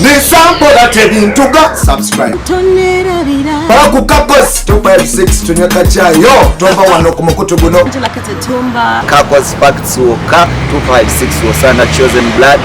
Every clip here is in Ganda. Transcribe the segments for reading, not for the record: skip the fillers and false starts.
nisampola tebintuga subscribe Baku Kakos 256 tunyaka chayo tova wano ku mukutu guno Kakos Facts Woka 256 Osana Chosen Blood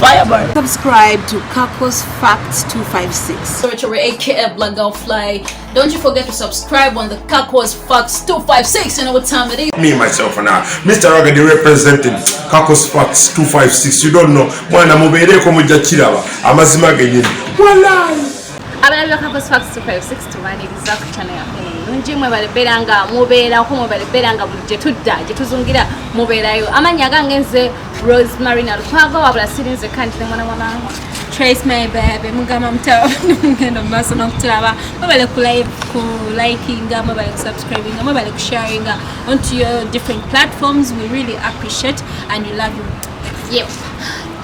Firebird. Subscribe to Kakos Facts 256. AKF Black Girl Fly. Don't you forget to subscribe on the Kakos Facts 256. You know what time it is? Me, myself, and I. Mr. Ragadi representing Kakos Facts 256. You don't know. Mwana mubere ko mujachirawa. Amazima genye. Wallahi. Abana Kakos Facts 256 tubaniriza ku channel ya Nunji mwe baleberanga mubera ko mubaleberanga bulije tudda je tuzungira muberayo. Amanya gangenze Rosemary na Rupago wabula sirinze kandi mwana Trace my baby mugama mtawa ngendo maso nokutaba mabale ku liking mabale subscribing mabale sharing onto your different platforms. We really appreciate and we love you. Yep.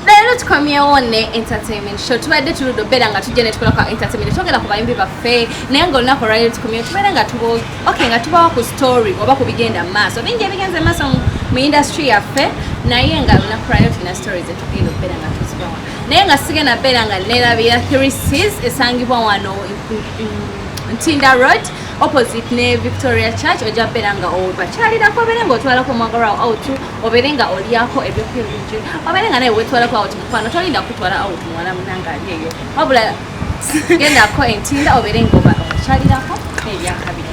Lero tukomye one entertainment show tubadde tuludo beranga tujene tukola kwa entertainment togera ku bayimbi baffe nengo nako radio tukomye tuberanga tubo okay nga tubawa ku story oba ku bigenda maso binje bigenze maso mu industry yaffe naye nga nako radio tuna stories etugenda beranga tuzibawa naye nga sigena beranga nerabira 3Cs esangibwa wano Ntinda Road opposite ne Victoria Church oja beranga bachalira ko berenga otwala ko magara out oberenga oliako ebyokwinje oberenga naye wetwala ko out mfano tolinda kutwala out mwana munanga aliyo wabula genda ko Ntinda oberenga bachalira ko ebyakabiri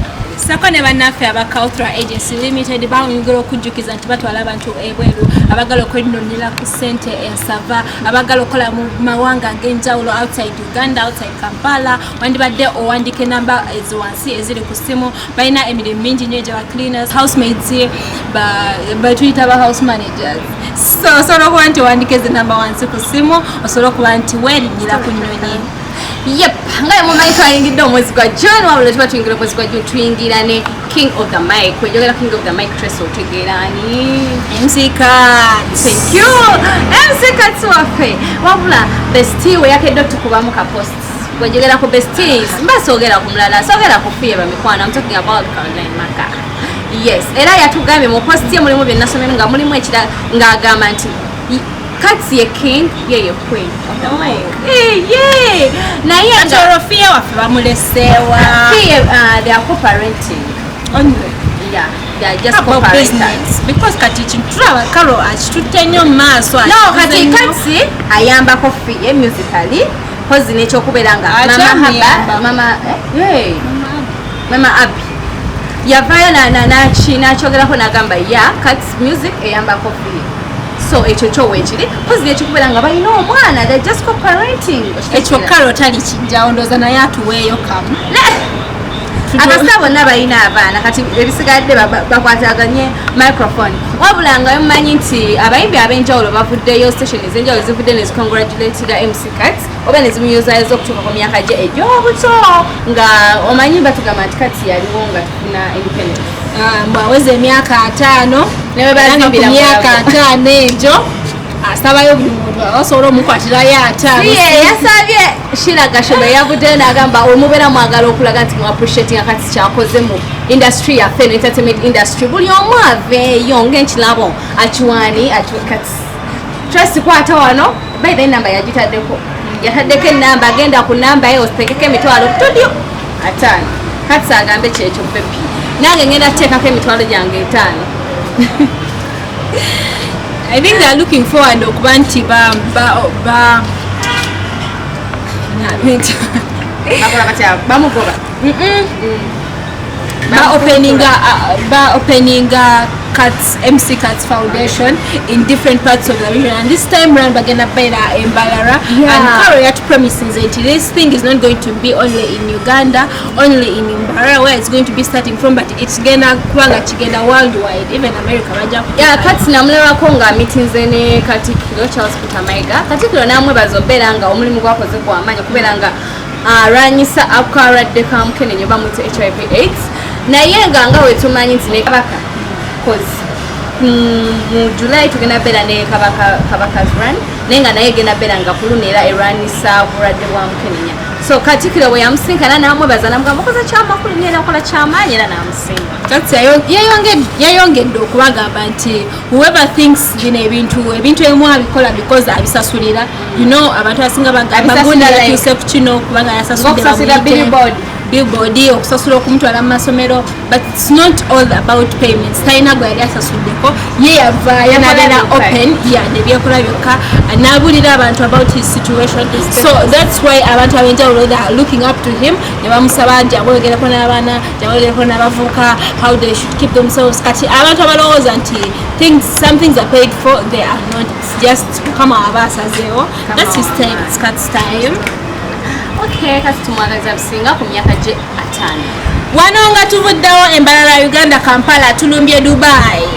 sako ne bannaffe aba Cultural Agency Limited bawungiro okujukiza nti batwala abantu ebweru abagala okwennonera ku ssente ensava abagala okola mu mawanga ng'enjawulo outside Uganda outside Kampala wandibadde owandike namba eziwansi eziri ku ssimu balina emirimu mingi nnyo gya cleaners housemaids batuyita ba house managers so osobola okuba nti owandike ezi namba wansi ku ssimu osobola okuba nti weerinnyira ku nnyonyi. Yep, ngaye mumanyi twayingidde omwezi gwa June wabula tuba tuyingira omwezi gwa June tuyingira ne King of the Mic kwejogera King of the Mic Trace otegerani MC Cuts. Thank you MC Cuts waffe wabula bestie we yakedde tukubamu ka posts kwejogera ku besties mbasogera ku mulala sogera ku fiye ba mikwano. I'm talking about Caroline Maka. Yes, era yatugambye mu post ye mulimu bye nasomye nga mulimu ekira ng'agamba nti Cuts ye king, ye queen of the mic. Yeah. Na ye Torofia waffe bamulesewa. They are co-parenting. Only. Yeah, they are just co-parenting. Because kati chintura karo achitutenyo maso. No, kati Cuts ayamba kofi ye musically. Hozi necho kuberanga. Mama Mama Abi. Yavaya na china chogera ko nagamba ya Cuts music ayamba kofi. So ekyo kyowekiri pozi ekikuberanga balina omwana they just co-parenting ekyo kalo tali kijja ondoza naye atuweeyo kamu akasita bonna balina abaana kati ebisigadde bakwataganye microphone wabula nga mumanyi nti abayimbi ab'enjawulo bavuddeyo station ez'enjawulo zivudde ne zicongratulated MC Cuts oba ne zimuyuzayo z'okutuuka ku myaka gye egy'obuto nga omanyi batugamba nti Cuts yaliwo nga tufuna independence mwaweze emyaka 5 newe bazimbira myaka 5 ejo asabayo buli muntu osobola omukwatirayo 5 yasabye Shira Gashobe yavudde n'agamba omubera mwagala okulaga nti mu appreciating Cuts kyakoze mu industry ya entertainment industry buli omu aveeyo ng'ekirabo akiwani Cuts Trust kwata wano by the number yagitaddeko yataddeko enamba agenda ku namba eyo otekeko emitwalo studio 5 Cuts agambe kyekyo pepi nange ngenda teekako emitwalo gyange 5. I think they are looking forward okuba nti opening Cuts MC Cuts Foundation in different parts of the region, and this time round bagenda better in Mbarara. And Karol promises that this thing is not going to be only in Uganda, only in Mbarara where it's going to be starting from, but it's gonna kwanga chigenda worldwide, even America baja. Yeah, Cuts namulera konga meetings ne Katikiro Charles Kutamaiga. Katikiro namwe bazomberanga omulimu gwakoze kwa amanya kuberanga aranyisa akaradde kamukene nyoba mu HIV AIDS. Naye nga wetumanyi nti ne kabaka cause July tugenda bera ne kabaka's run nenga naye genda bera nga kulunera eranisa bulwadde bwa mukenenya So Katikiro bwe yamusinkana n'amwebaza n'amugamba okoze kyamakulu ngenda kukola kyamaanyi era n'amusinga. Kati yayongedde okubagamba nti whoever thinks bino ebintu ebimu abikola because abisasulira, you know, abantu abasinga bagunda yakyuse ku kino kubanga yasasulira billboard okusasula okumutwala mu masomero, but it's not all about payments. Talina gwe yali asasuddeko, ye yavaayo n'abeera open nebyekola byokka n'abulira abantu about his situation. So that's why abantu ab'enjawulo they are looking up to him, ne bamusaba nti abogereko n'abaana, abogereko n'abavubuka, how they should keep themselves. Kati abantu abalowooza nti some things are paid for, they are not. It's just kama abasazeewo. That's his time, it's Kat's time. Okay, kasi tumwagaza bisinga ku myaka gye 5. Wano nga tuvuddewo embalala Uganda Kampala tulumbye Dubai.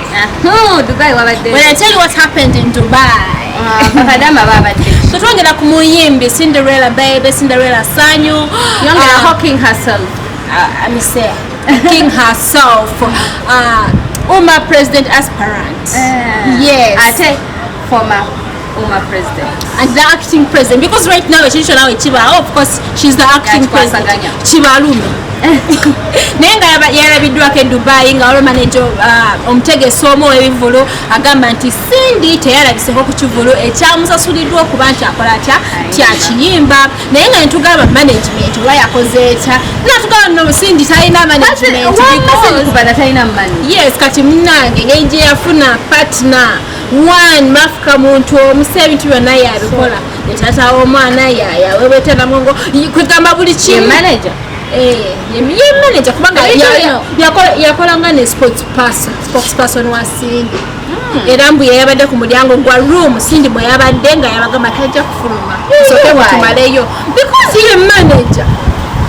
Dubai wabadde. When I tell you what happened in Dubai. Bakadama babadde. So twongera ku muyimbi Cinderella baby, Cinderella Sanyu. Yongera hawking herself. King herself. Uma president aspirant. Yes. Ate former Uma president. And the acting president, because right now she's of course she's the acting president. Chibalume. Nenga yarabiddwako Dubai nga waliwo manager Omutegesi omu w'ebivulu agamba nti Cindy teyalabiseko ku kivulu ekyamusasuliddwa okuba nti akola atya kyakiyimba, naye nga netugamba management oba yakoze etya, natugamba no Cindy talina management yes, kati munnange engeri gye yafuna partner one mafuka muntu omusa ebintu byonna yabikola, netata w'omwana yawebwete namongo kwegamba buli kimu manager manager kubanga yakolanga ne spokesperson wa Cindy. Era mbu yabadde ku mulyango gwa room Cindy bwe yabadde nga yabagamba tajja kufuluma soke mutumaleyo because ye manager.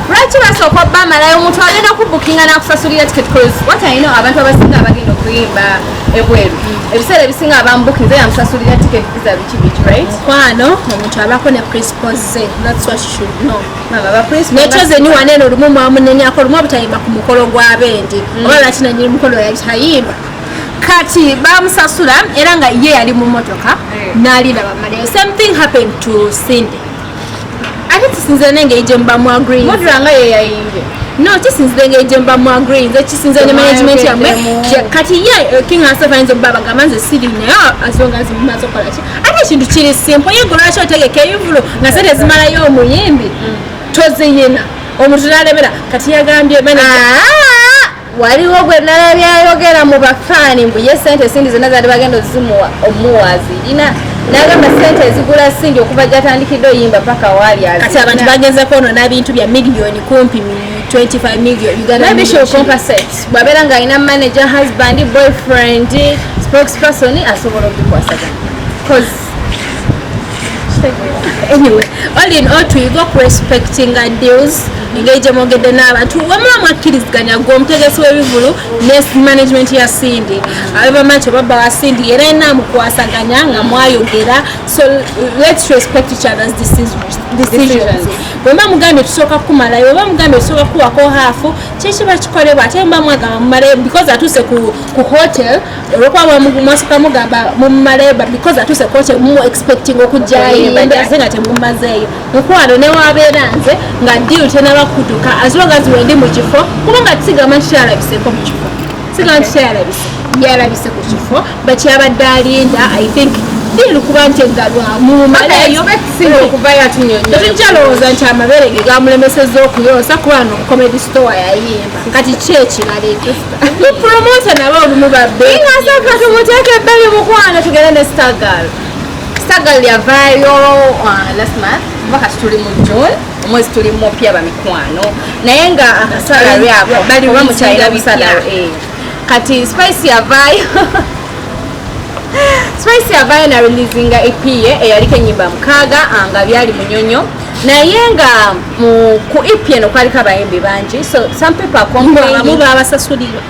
Lwaki basooka bamalayo omuntu agenda kubukinga n'akusasulira ticket, because what I know abantu abasinga abagenda okuyimba ebweru ebiseera ebisinga abamubukinze yamusasulira ticket visa biki right? Kwano omuntu abako ne principles ze, that's what you should know. Mama ba principles netoze ni wanene olumu mwamunennyako olumu obutayimba ku mukolo gw'abendi oba lwaki nanyini mukolo yalitayimba kati bamusasula era nga ye yali mu motoka n'alina bamalayo. Same thing happened to Cindy. Ati kisinze nenge ijemba mu agree. Modranga ye yayimbye. No, kisinze nenge ijemba mu agree. Nze kisinze ne management yamwe. Kati ye King herself ainzo baba gamanze Cindy nayo azonga zimazo kola ki. Ati kintu kiri simple ye gora kyo tegeke yuvulo nga sente zimala yo omuyimbi. Toze yena. Omuntu nalebera kati yagambye manager. Waliwo gwe nalabyayogera mu bafani mbu ye sente Cindy zonna zali bagenda zimuwa omuwazi ina nagamba sente ezigula Cindy okuva gyatandikidde oyimba paka wali azi. Kati abantu bagenzeko ono n'ebintu bya miliyoni kumpi 25 million Uganda. Maybe she'll compensate. Bw'abeera nga alina manager, husband, boyfriend, spokesperson asobola okukwasaganya. Because anyway, all in all tuyiga respecting deals engeri gye mwogedde n'abantu wamula mwakkiriziganya gwe Omutegesi w'ebivulu ne management ya Cindy abamanyi baba wa Cindy era ena mukwasaganya nga mwayogera, so let's respect each other's decisions. Bwemba mugambye tusooka kumalayo, bwemba mugambye tusooka kuwako haafu kyekiba kikolebwa ate mba mwagamba mumalayo because atuuse ku hotel olwokuba mwasooka mugamba mumalayo because atuuse ku hotel mu expecting okujjayo ate nga temumazeeyo mukwano newabeera nze nga deal tenaba kutuka as long as wendi mu kifo kubanga kisigama kyalabiseko mu kifo sigama kyalabise ku kifo bakyabadde alinda. I think deal kuba nti engalwa mumalayo okuvayo atunyonyo tekyalowooza nti amabeere ge gamulemesezza okuyoosa kubano comedy store yayimba kati kyekirala promoter nabo olumu babeinasaka tumuteeka ebbali mukwano tugende ne Stargal yavaayo last month mpaka tuli mu June omwezi tuli mupya bamikwano naye nga akasala lyako oba mukyalira bisala kati Spice yavaayo na releasinga EP ye eyaliko ennyimba 6 nga byali munyonyo naye nga ku EP eno kwaliko abayimbi bangi, so some people are complaining babasasulirwa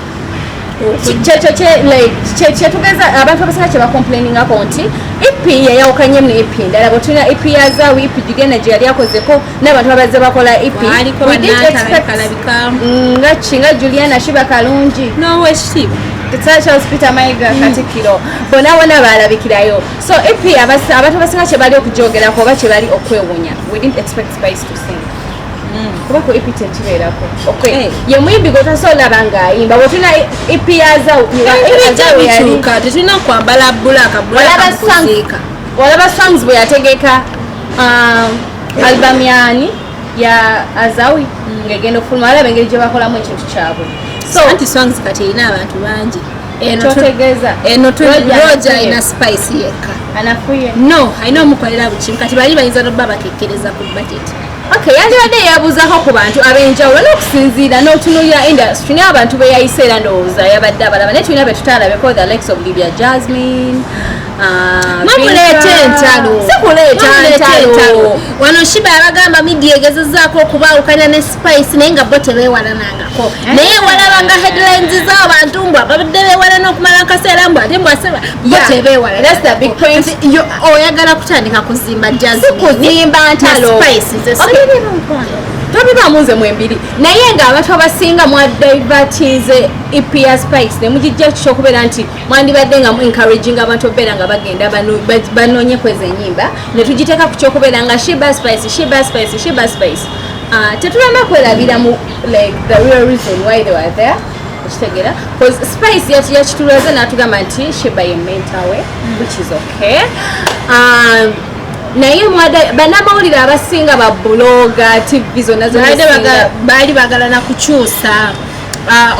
kyetugeza abantu abasinga kye bacomplainingako nti EP yayawukanye mu EP ndala bwe tulina EP yazaawo EP gigenda gye yali akozeko n'abantu abazze bakola EP nga Juliana Shiba Kalungi Charles Peter Mayiga Katikiro bonna balabikirayo, so EP abantu abasinga kye bali okujoogerako oba kye bali okwewunya. We didn't expect Spice to sing. kuba ku EP tekibeerako okay ye muyimbi gotasola bangayimba bwetuna EP yazawo bikyuka tetulina kwambala bulaka kuziika walaba songs bwe yategeka album yani ya azawi ngegenda okufuluma alaba engeri gye bakolamu ekintu kyabwe so anti songs kati erina abantu bangi totegeeza Roger ina spice yekka anafuye no alina omukolera buli kimu kati bali bayinza noba bakekkereza ku budget okay yandibadde yabuuzako ku bantu ab'enjawulo n'okusinziira n'otunuulira industry naye abantu be yayise era ndowooza yabadde abalaba naye tulina be tutaalabeko the likes of Libya Jasmine mamuleeta entalo sikuleeta entalo wano Shiba abagamba media egezezaako okubaawukanya ne spice naye nga bo tebeewalanangako naye walaba nga headlines z'abantu mbw ababadde beewalana okumala akaseera mbw ate mbwaseba bo tebeewalanako oyagala kutandika kuzimba kuzimba ntalo tobibaamuze mwembiri naye ng'abantu abasinga mwadivatize EP ya Spice ne mugijja kyokubeera nti mwandibadde nga mu encouraging abantu okubeera nga bagenda banoonye kweza ennyimba ne tugiteeka ku kyokubeera nga Shiba Spice tetulama kwerabira mu like the real reason why they were there ekitegeera because Spice yakitulaze n'atugamba nti Shiba ye mentor we which is okay naye bannamawulire abasinga babloga TV zonna baali bagala nakukyusa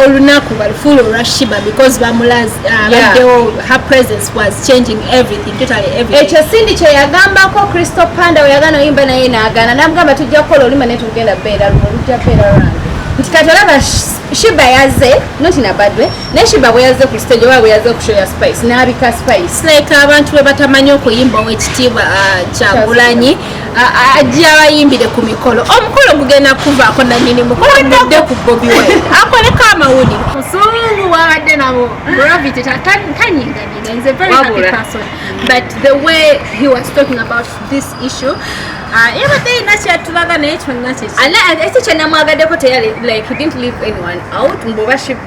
olunaku balufuula olwa Shiba because bamulazibaddewo her presence was changing everything totally everything ekyo Cindy kye yagambako Crystal Panda we yagana oyimba naye n'agaana namugamba tujja kukola olima naye tugenda beera lumu olujja beera lwange nti kati olaba Shiba yazze not in a bad way naye Shiba bwe yazze ku stage oba bwe yazze ku show ya Spice n'abika Spice like abantu bwe batamanyi okuyimba ow'ekitiibwa Kyagulanyi ajja abayimbire ku mikolo omukolo gugenda kuvaako nanyini mukolo mudde ku Bobi Wine akoleko amawulire musungu wabadde nabo Gravity tanyinganyiga is a very happy person but the way he was talking about this issue yabadde yina kyatulaga naye kyonna eki kyenamwagaddeko teyali like he didn't leave anyone out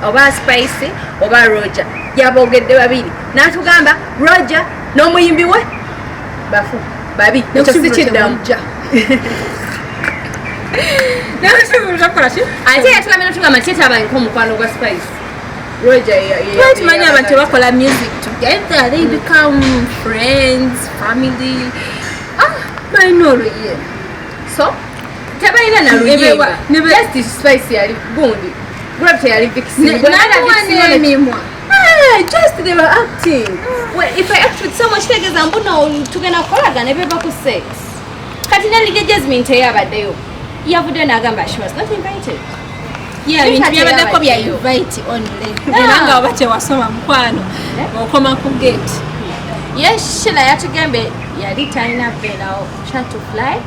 oba Spice oba Roger yaboogedde babiri n'atugamba Roger n'omuyimbi we bafu babi nekisikiddamu ate yatulabye n'atugamba nti yetabanko omukwano gwa Spice tumanyi abantu bakola music together they become friends family bainoluye so tebalina naluyimba just Spice yali gundi Gravity yali vixen just they were acting well, if I act with someone kitegeeza mbuno tugenda kukolagana ebeva ku sex kati Nelly Jasmine teyabaddeyo yavudde n'agamba she was not invited bintu byabaddeko bya invite only era nga oba tewasoma mukwano okoma ku gate yes Sheila yatugembe yali talina beerawo try to fly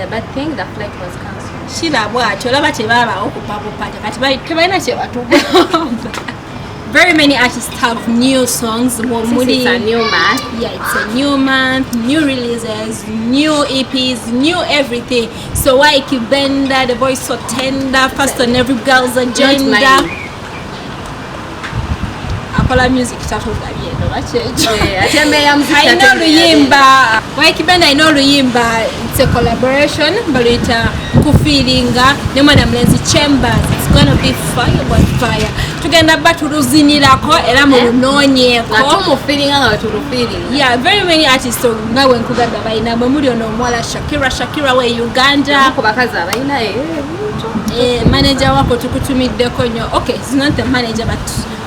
but think the flight was cancelled Sheila bwatyo olaba tebaabaawo okupapupata kati tebalina kyebatuga very many artists have new songs. Since it's a new month. Yeah, it's a new month, new releases, new EPs, new everything. So why keep Benda, the voice so tender, fast on every girl's agenda. Akola music tatu gabiendo I know Luyimba. Why keep Benda I know Luyimba. It's a collaboration, but it's kufilinga ne mwana Mlenzi Chambers. It's gonna be fire by fire. Tugenda batuluzinirako era mu lunonyeko atumufilinga nga batulufilinga yeah very many artists nga we nkuganda bayina mwe muli ono omwala Shakira we Uganda ko bakazi abayina manager wako tukutumiddeko nyo okay it's not the manager but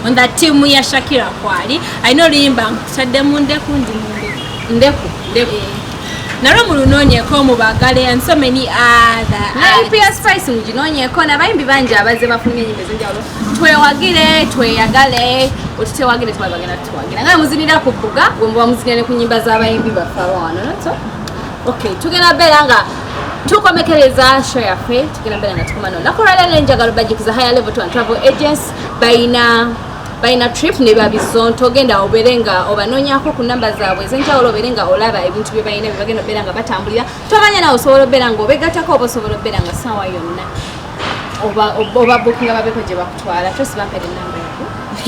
on that team ya Shakira kwali I know Luyimba tadde munde kundi ndeku nalo mu lunonyeko mu bagale and so many other IPS Spice mu ginonyeko nabayimbi bangi abaze bafulumye enyimbe zenjawulo tweyagale otutewagire twabagenda tutwagira nga muzinira ku bbuga bwe muba muzinira ku nyimba z'abayimbi baffe wano so okay tugenda beera nga tukomekereza show yaffe tugenda beera nga tukomano nakolala nenjagalo bajikuza higher level to travel agents baina trip ne babizonto genda oberenga obanonyako ku namba zaabwe zenjawulo oberenga olaba ebintu bye bayina bibagenda oberenga batambulira tomanya nawe osobola oberenga obegatako oba osobola oberenga sawa yonna oba bookinga babeko gye bakutwala twesi bampere namba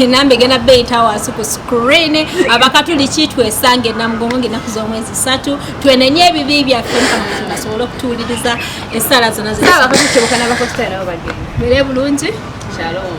nambe gena beta wasu ku screen abakatuliki twesange namugongo ngenaku z'omwezi 3 twenenye ebibi byaffe kama tusobola okutuuliriza essala zonna abakatuliki bokana bakotera nabo bagenda bere bulungi shalom